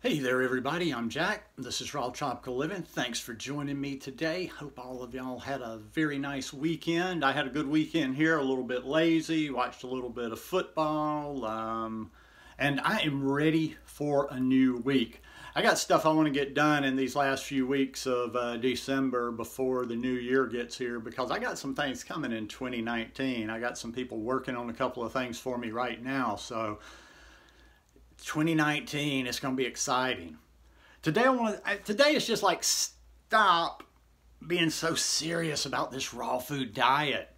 Hey there everybody, I'm Jack. This is Raw Tropical Living. Thanks for joining me today. Hope all of y'all had a very nice weekend. I had a good weekend here, a little bit lazy, watched a little bit of football, and I am ready for a new week. I got stuff I want to get done in these last few weeks of December before the new year gets here because I got some things coming in 2019. I got some people working on a couple of things for me right now, so 2019 is going to be exciting. Today is just like stop being so serious about this raw food diet.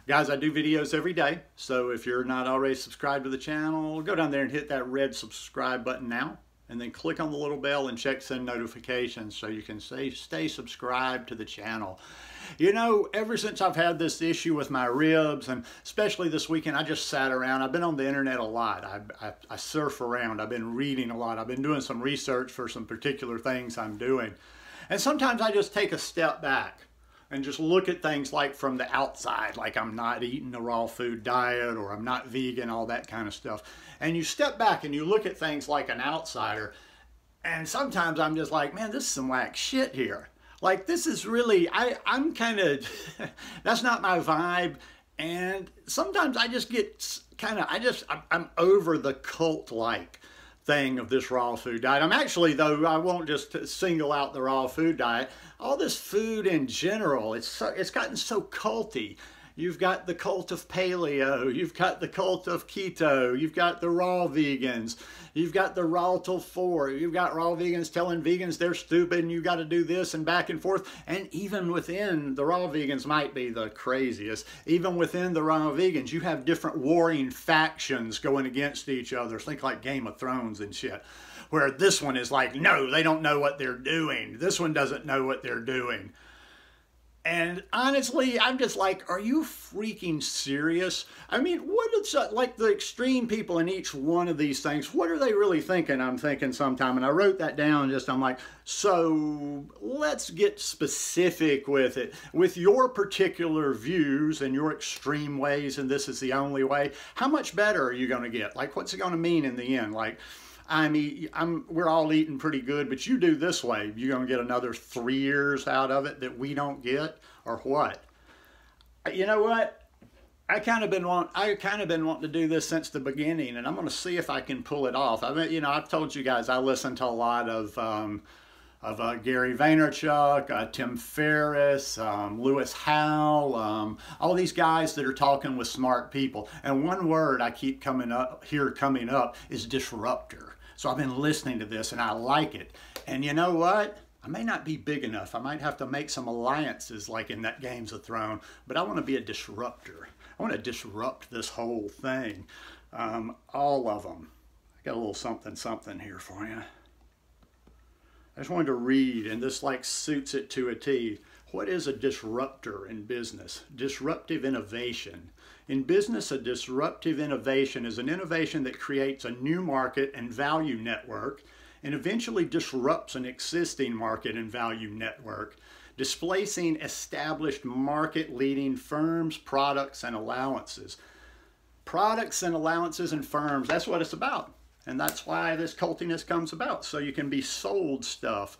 Guys, I do videos every day, so if you're not already subscribed to the channel, go down there and hit that red subscribe button now, and then click on the little bell and check send notifications so you can stay subscribed to the channel. You know, ever since I've had this issue with my ribs, and especially this weekend, I just sat around. I've been on the internet a lot. I surf around. I've been reading a lot. I've been doing some research for some particular things I'm doing. And sometimes I just take a step back and just look at things like from the outside, like I'm not eating a raw food diet or I'm not vegan, all that kind of stuff. And you step back and you look at things like an outsider, and sometimes I'm just like, man, this is some whack shit here. Like, this is really, I'm kind of, that's not my vibe. And sometimes I just get kind of, I'm over the cult-like thing of this raw food diet. I'm actually, though, I won't just single out the raw food diet. All this food in general, it's gotten so culty. You've got the cult of paleo, you've got the cult of keto, you've got the raw vegans, you've got the raw till 4, you've got raw vegans telling vegans they're stupid and you got to do this and back and forth. And even within the raw vegans might be the craziest. Even within the raw vegans, you have different warring factions going against each other. Think like Game of Thrones and shit, where this one is like, no, they don't know what they're doing. This one doesn't know what they're doing. And honestly, I'm just like, are you freaking serious? I mean, what is like the extreme people in each one of these things, what are they really thinking? I'm thinking sometime, and I wrote that down I'm like, so let's get specific with it. With your particular views and your extreme ways, and this is the only way, how much better are you going to get? Like, what's it going to mean in the end? Like, we're all eating pretty good, but you do this way, you're going to get another 3 years out of it that we don't get, or what? You know what? I kind of been wanting to do this since the beginning, and I'm going to see if I can pull it off. I mean, you know, I've told you guys I listen to a lot of Gary Vaynerchuk, Tim Ferriss, Lewis Howell, all these guys that are talking with smart people. And one word I keep coming up is disruptor. So I've been listening to this and I like it. And you know what? I may not be big enough. I might have to make some alliances like in that Games of Thrones, but I want to be a disruptor. I want to disrupt this whole thing. All of them. I got a little something here for you. I just wanted to read, and this like suits it to a T. What is a disruptor in business? Disruptive innovation. In business, a disruptive innovation is an innovation that creates a new market and value network and eventually disrupts an existing market and value network, displacing established market-leading firms, products, and allowances. Products and allowances and firms, that's what it's about. And that's why this cultiness comes about, so you can be sold stuff.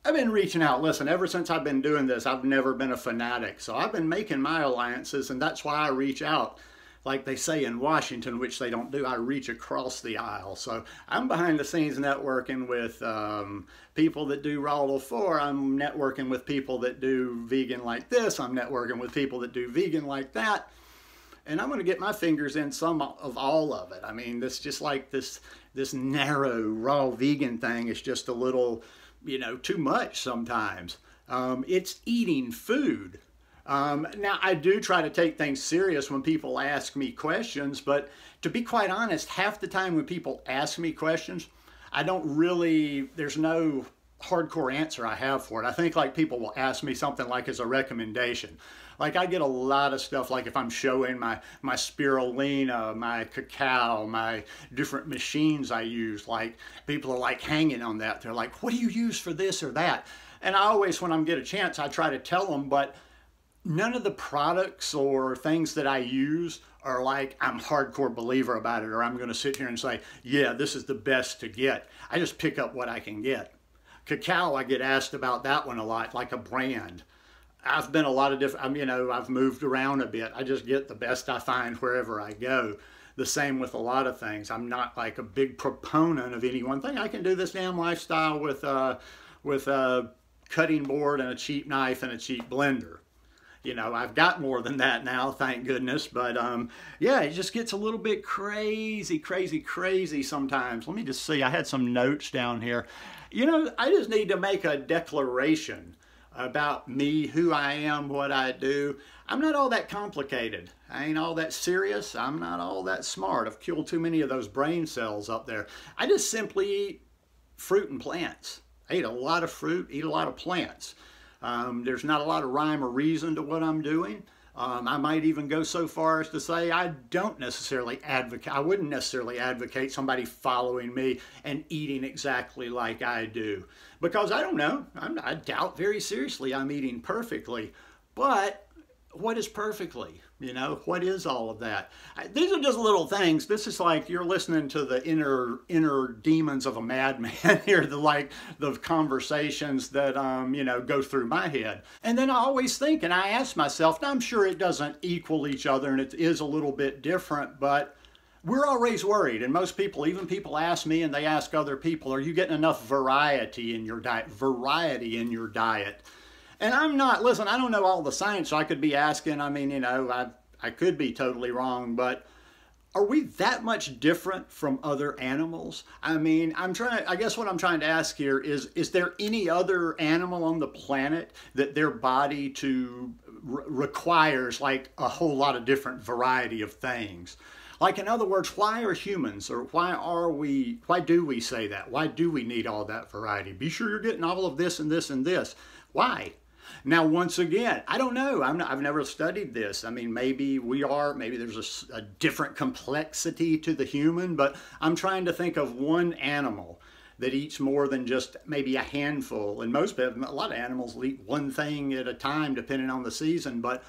I've been reaching out. Listen, ever since I've been doing this, I've never been a fanatic. So I've been making my alliances, and that's why I reach out. Like they say in Washington, which they don't do, I reach across the aisle. So I'm behind the scenes networking with people that do raw till 4. I'm networking with people that do vegan like this. I'm networking with people that do vegan like that. And I'm going to get my fingers in some of all of it. I mean, this just like this narrow raw vegan thing is just a little, you know, too much sometimes. It's eating food. Now, I do try to take things serious when people ask me questions, but to be quite honest, half the time when people ask me questions, I don't really, there's no hardcore answer I have for it. I think like people will ask me something like as a recommendation. Like I get a lot of stuff like if I'm showing my spirulina, my cacao, my different machines I use, like people are like hanging on that. They're like, what do you use for this or that? And I always, when I get a chance, I try to tell them, but none of the products or things that I use or like I'm a hardcore believer about it, or I'm going to sit here and say, yeah, this is the best to get. I just pick up what I can get. Cacao, I get asked about that one a lot, like a brand. I've been a lot of different, you know, I've moved around a bit. I just get the best I find wherever I go. The same with a lot of things. I'm not like a big proponent of any one thing. I can do this damn lifestyle with a cutting board and a cheap knife and a cheap blender. You know, I've got more than that now, thank goodness. But yeah, it just gets a little bit crazy, crazy, crazy sometimes. Let me just see. I had some notes down here. You know, I just need to make a declaration about me, who I am, what I do. I'm not all that complicated. I ain't all that serious. I'm not all that smart. I've killed too many of those brain cells up there. I just simply eat fruit and plants. I eat a lot of fruit, eat a lot of plants. There's not a lot of rhyme or reason to what I'm doing. I might even go so far as to say I wouldn't necessarily advocate somebody following me and eating exactly like I do. Because I don't know, I doubt very seriously I'm eating perfectly. But what is perfectly? You know, what is all of that? These are just little things. This is like you're listening to the inner demons of a madman here, the conversations that, you know, go through my head. And then I always think, and I ask myself, and I'm sure it doesn't equal each other and it is a little bit different, but we're always worried. And most people, even people ask me and they ask other people, are you getting enough variety in your diet? Variety in your diet. And I'm not, listen, I don't know all the science, so I could be asking, I mean, you know, I could be totally wrong, but are we that much different from other animals? I mean, I guess what I'm trying to ask here is there any other animal on the planet that their body requires like a whole lot of different variety of things? Like, in other words, why are humans, or why do we say that? Why do we need all that variety? Be sure you're getting all of this and this and this. Why? Now, once again, I don't know. I've never studied this. I mean, maybe there's a different complexity to the human, but I'm trying to think of one animal that eats more than just maybe a handful. And a lot of animals will eat one thing at a time, depending on the season. But,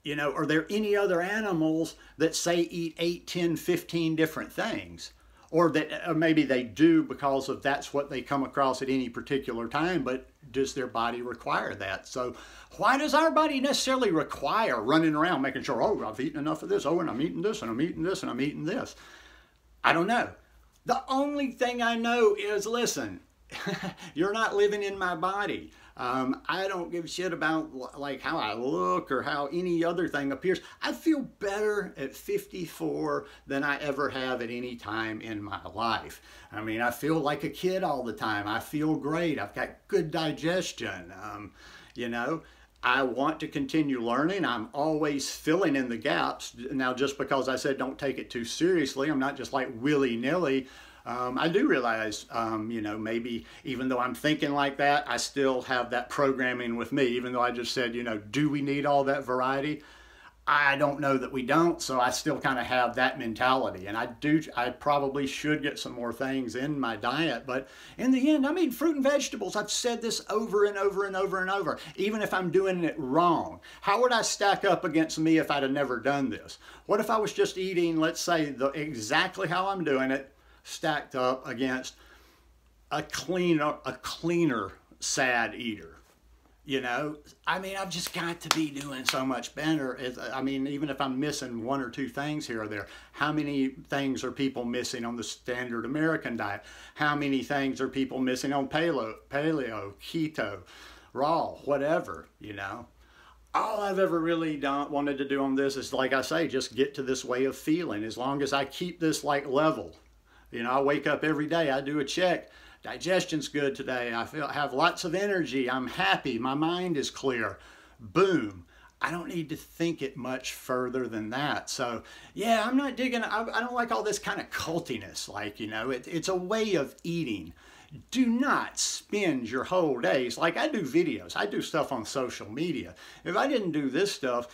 you know, are there any other animals that say eat 8, 10, 15 different things? Or that maybe they do because of that's what they come across at any particular time, but does their body require that? So why does our body necessarily require running around making sure, oh, I've eaten enough of this, oh, and I'm eating this, and I'm eating this, and I'm eating this? I don't know. The only thing I know is, listen, you're not living in my body. I don't give a shit about like how I look or how any other thing appears. I feel better at 54 than I ever have at any time in my life. I mean, I feel like a kid all the time. I feel great. I've got good digestion. You know, I want to continue learning. I'm always filling in the gaps. Now, just because I said don't take it too seriously, I'm not just like willy-nilly. I do realize, you know, maybe even though I'm thinking like that, I still have that programming with me, even though I just said, you know, do we need all that variety? I don't know that we don't, so I still kind of have that mentality. And I probably should get some more things in my diet, but in the end, I mean, fruit and vegetables. I've said this over and over and over and over, even if I'm doing it wrong. How would I stack up against me if I'd have never done this? What if I was just eating, let's say, exactly how I'm doing it, stacked up against a cleaner sad eater? You know, I mean, I've just got to be doing so much better. I mean, even if I'm missing one or two things here or there, how many things are people missing on the standard American diet? How many things are people missing on paleo, keto, raw, whatever, you know? All I've ever really wanted to do on this is, like I say, just get to this way of feeling. As long as I keep this like level. You know, I wake up every day, I do a check. Digestion's good today. I have lots of energy. I'm happy. My mind is clear. Boom. I don't need to think it much further than that. So, yeah, I'm not digging. I don't like all this kind of cultiness. Like, you know, it's a way of eating. Do not spend your whole days. Like, I do videos. I do stuff on social media. If I didn't do this stuff,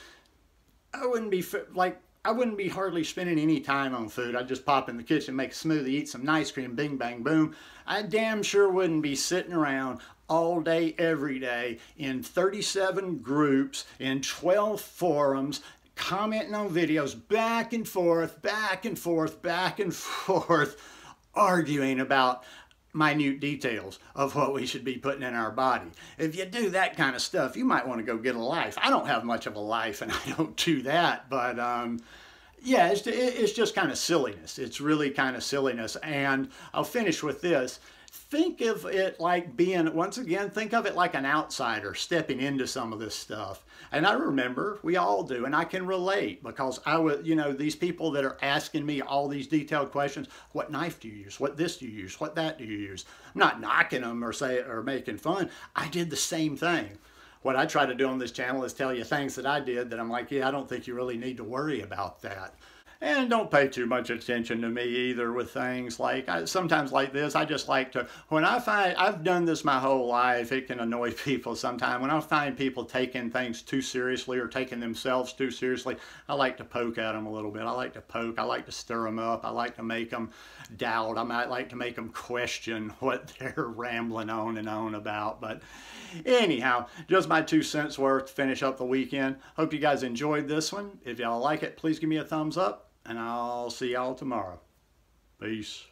I wouldn't be hardly spending any time on food. I'd just pop in the kitchen, make a smoothie, eat some ice cream, bing, bang, boom. I damn sure wouldn't be sitting around all day, every day, in 37 groups, in 12 forums, commenting on videos back and forth, back and forth, back and forth, arguing about minute details of what we should be putting in our body. If you do that kind of stuff, you might want to go get a life. I don't have much of a life and I don't do that, but yeah, it's just kind of silliness. It's really kind of silliness. And I'll finish with this. Think of it like being, once again, think of it like an outsider stepping into some of this stuff. And I remember, we all do, and I can relate because I would, you know, these people that are asking me all these detailed questions, what knife do you use? What this do you use? What that do you use? I'm not knocking them or making fun. I did the same thing. What I try to do on this channel is tell you things that I did that I'm like, yeah, I don't think you really need to worry about that. And don't pay too much attention to me either with things like, sometimes like this, I just like to, when I find, I've done this my whole life, it can annoy people sometimes. When I find people taking things too seriously or taking themselves too seriously, I like to poke at them a little bit. I like to poke, I like to stir them up, I like to make them doubt, I might like to make them question what they're rambling on and on about. But anyhow, just my 2 cents worth to finish up the weekend. Hope you guys enjoyed this one. If y'all like it, please give me a thumbs up. And I'll see y'all tomorrow. Peace.